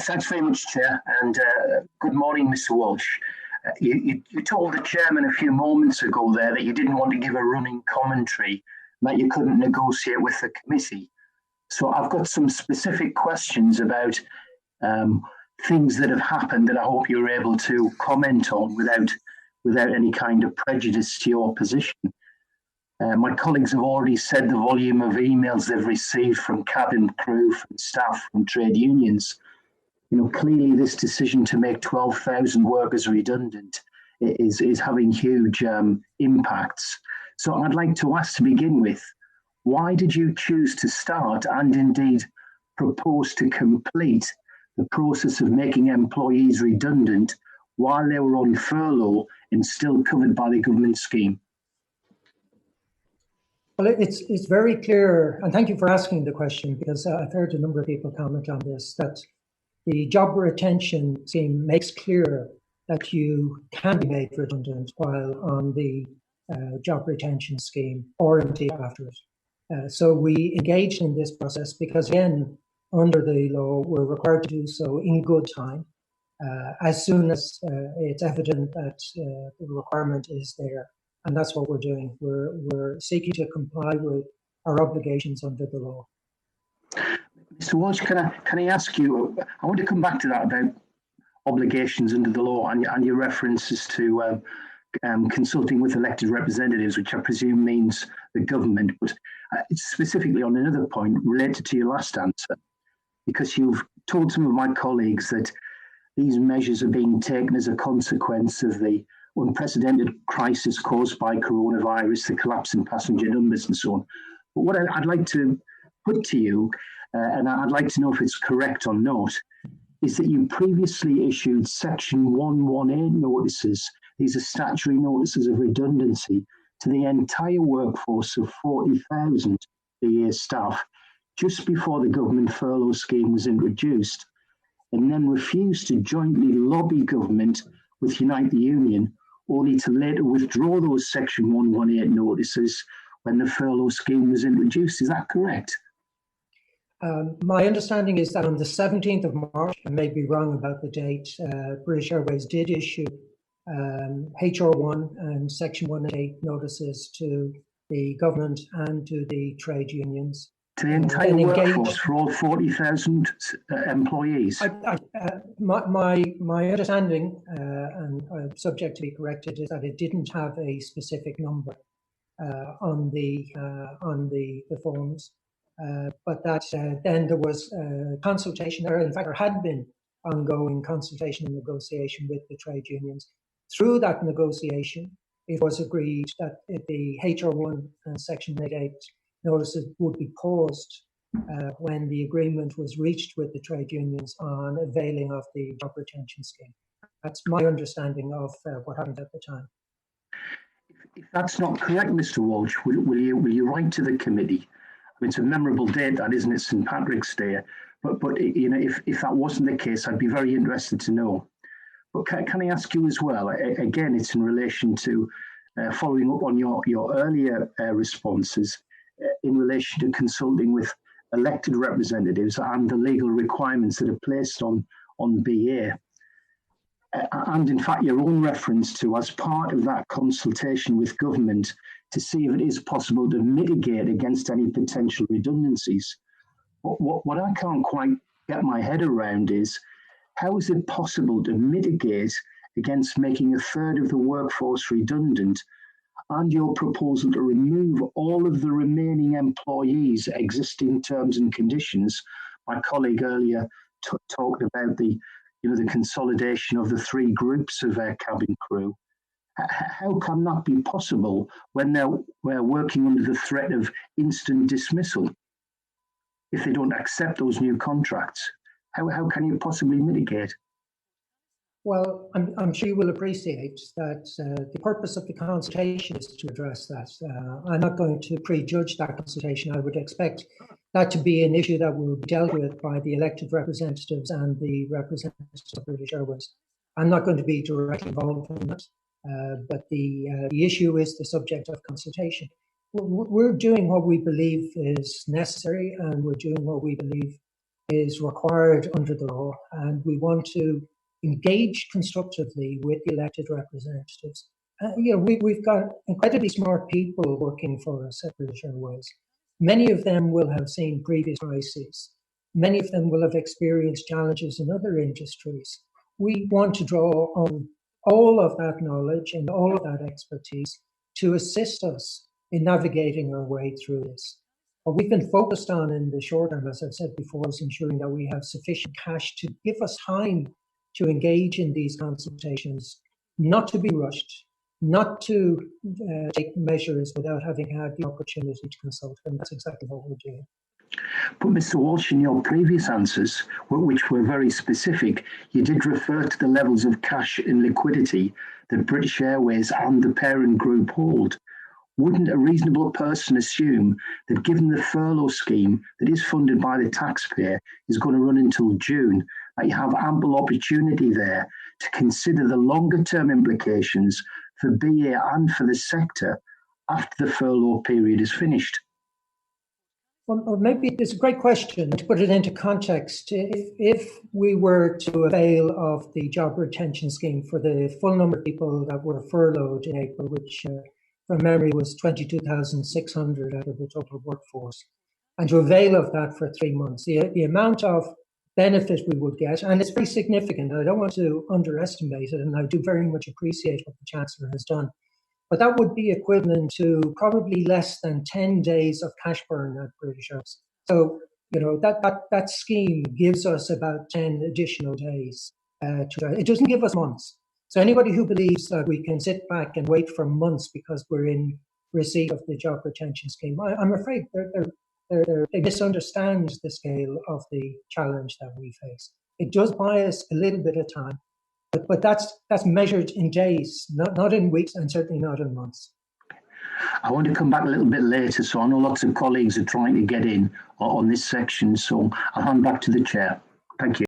Thanks very much, Chair, and good morning, Mr. Walsh. You told the Chairman a few moments ago there that you didn't want to give a running commentary, that you couldn't negotiate with the committee. So I've got some specific questions about things that have happened that I hope you're able to comment on without any kind of prejudice to your position. My colleagues have already said the volume of emails they've received from cabin crew, from staff, from trade unions. Clearly this decision to make 12,000 workers redundant is having huge impacts. So I'd like to ask to begin with, why did you choose to start and indeed propose to complete the process of making employees redundant while they were on furlough and still covered by the government scheme? Well, it's very clear, and thank you for asking the question, because I've heard a number of people comment on this, that the job retention scheme makes clear that you can be made redundant while on the job retention scheme, or indeed after it. So we engaged in this process because, again, under the law, we're required to do so in good time, as soon as it's evident that the requirement is there. And that's what we're doing. We're seeking to comply with our obligations under the law. Mr. Walsh, can I ask you, I want to come back to that about obligations under the law and your references to consulting with elected representatives, which I presume means the government, but specifically on another point related to your last answer, because you've told some of my colleagues that these measures are being taken as a consequence of the unprecedented crisis caused by coronavirus, the collapse in passenger numbers and so on. But what I'd like to put to you, and I'd like to know if it's correct or not, is that you previously issued Section 118 notices. These are statutory notices of redundancy to the entire workforce of 40,000 BA staff just before the government furlough scheme was introduced, and then refused to jointly lobby government with Unite the Union, only to later withdraw those Section 118 notices when the furlough scheme was introduced. Is that correct? My understanding is that on the 17th of March, I may be wrong about the date, British Airways did issue HR1 and Section 118 notices to the government and to the trade unions. To the entire workforce for all 40,000 employees? My understanding, and subject to be corrected, is that it didn't have a specific number on the forms, but that then there was consultation, or in fact there had been ongoing consultation and negotiation with the trade unions. Through that negotiation, it was agreed that the HR1 and Section 188 notices would be paused when the agreement was reached with the trade unions on availing of the job retention scheme. That's my understanding of what happened at the time. If that's not correct, Mr. Walsh, will you write to the committee? I mean, it's a memorable date, that isn't it, St. Patrick's Day. But if that wasn't the case, I'd be very interested to know. But can I ask you as well? Again, it's in relation to following up on your earlier responses. In relation to consulting with elected representatives and the legal requirements that are placed on BA. And in fact, your own reference to, as part of that consultation with government, to see if it is possible to mitigate against any potential redundancies. What I can't quite get my head around is, how is it possible to mitigate against making a third of the workforce redundant, and your proposal to remove all of the remaining employees' existing terms and conditions? My colleague earlier talked about the consolidation of the three groups of cabin crew. How can that be possible when we're working under the threat of instant dismissal if they don't accept those new contracts? How can you possibly mitigate? Well, I'm sure you will appreciate that the purpose of the consultation is to address that. I'm not going to prejudge that consultation. I would expect that to be an issue that will be dealt with by the elected representatives and the representatives of British Airways. I'm not going to be directly involved in that, but the issue is the subject of consultation. We're doing what we believe is necessary, and we're doing what we believe is required under the law, and we want to engage constructively with the elected representatives. We've got incredibly smart people working for us at British Airways. Many of them will have seen previous crises. Many of them will have experienced challenges in other industries. We want to draw on all of that knowledge and all of that expertise to assist us in navigating our way through this. What we've been focused on in the short term, as I've said before, is ensuring that we have sufficient cash to give us time to engage in these consultations, not to be rushed, not to take measures without having had the opportunity to consult. And that's exactly what we're doing. But Mr. Walsh, in your previous answers, which were very specific, you did refer to the levels of cash and liquidity that British Airways and the parent group hold. Wouldn't a reasonable person assume that given the furlough scheme that is funded by the taxpayer is going to run until June, that you have ample opportunity there to consider the longer term implications for BA and for the sector after the furlough period is finished? Well, maybe it's a great question. To put it into context, if we were to avail of the job retention scheme for the full number of people that were furloughed in April, which from memory was 22,600 out of the total workforce, and to avail of that for 3 months, the amount of benefit we would get, and it's very significant. I don't want to underestimate it, and I do very much appreciate what the Chancellor has done. But that would be equivalent to probably less than 10 days of cash burn at British Airways. So, that scheme gives us about 10 additional days. It doesn't give us months. So anybody who believes that we can sit back and wait for months because we're in receipt of the job retention scheme, I'm afraid they misunderstand the scale of the challenge that we face. It does buy us a little bit of time. But that's measured in days, not in weeks, and certainly not in months. I want to come back a little bit later, so I know lots of colleagues are trying to get in on this section, so I'll hand back to the chair. Thank you.